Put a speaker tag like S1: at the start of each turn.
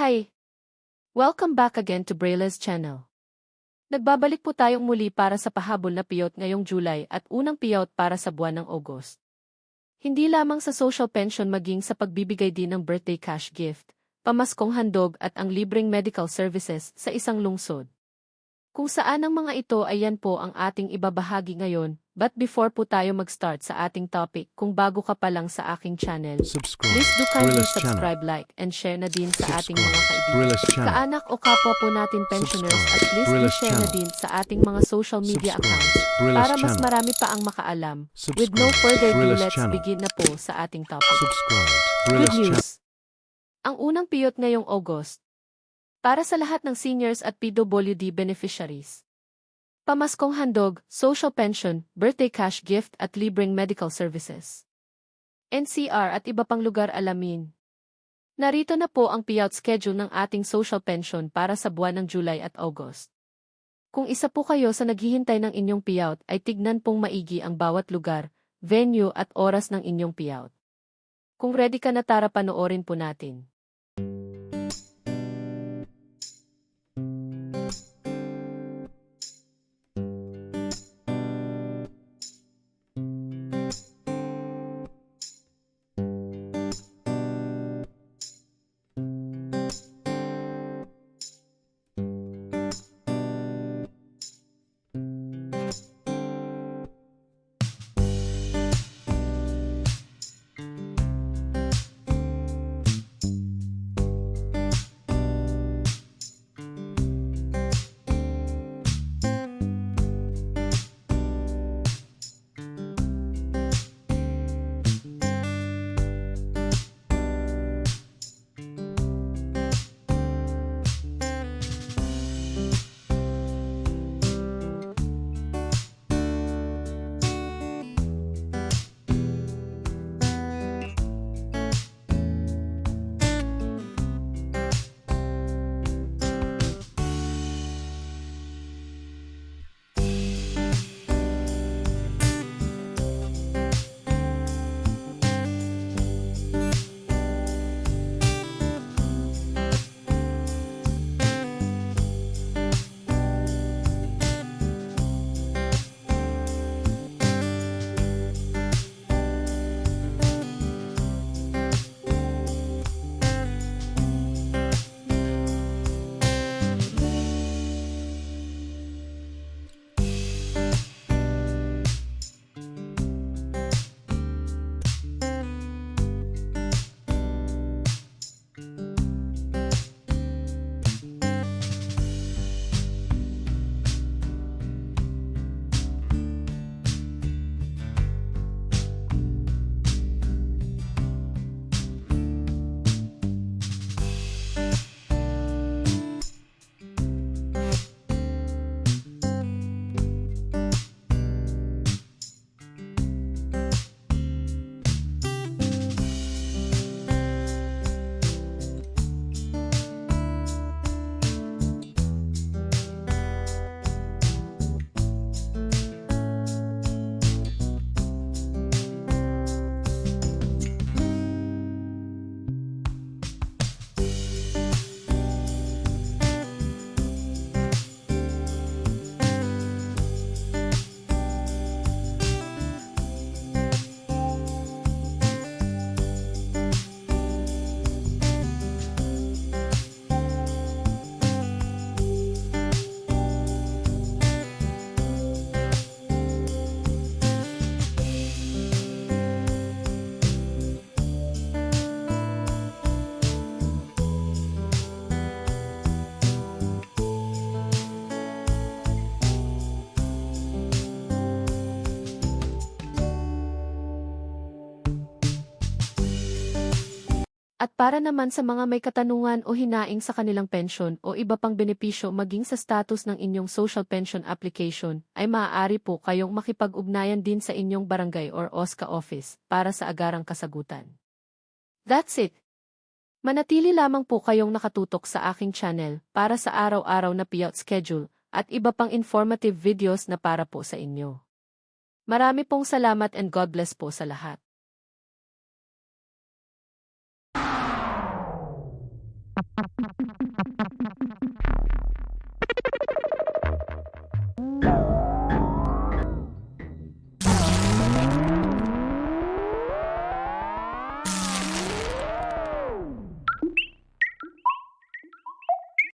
S1: Hi! Welcome back again to Braile's channel. Nagbabalik po tayong muli para sa pahabol na payout ngayong July at unang payout para sa buwan ng August. Hindi lamang sa social pension maging sa pagbibigay din ng birthday cash gift, pamaskong handog at ang libreng medical services sa isang lungsod. Kung saan ang mga ito ay yan po ang ating ibabahagi ngayon, but before po tayo mag-start sa ating topic, kung bago ka pa lang sa aking channel, please do kindly subscribe, like, and share na din sa ating mga kaibigan, kaanak o kapwa po natin pensioners at please share na din sa ating mga social media accounts para mas marami pa ang makaalam. With no further ado, let's begin na po sa ating topic. Good news! Ang unang payout ngayong August, para sa lahat ng seniors at PWD beneficiaries. Pamaskong handog, social pension, birthday cash gift at libreng medical services. NCR at iba pang lugar alamin. Narito na po ang payout schedule ng ating social pension para sa buwan ng July at August. Kung isa po kayo sa naghihintay ng inyong payout ay tignan pong maigi ang bawat lugar, venue at oras ng inyong payout. Kung ready ka na, tara panoorin po natin. At para naman sa mga may katanungan o hinaing sa kanilang pensyon o iba pang benepisyo maging sa status ng inyong social pension application, ay maaari po kayong makipag-ugnayan din sa inyong barangay or OSCA office para sa agarang kasagutan. That's it! Manatili lamang po kayong nakatutok sa aking channel para sa araw-araw na payout schedule at iba pang informative videos na para po sa inyo. Marami pong salamat and God bless po sa lahat.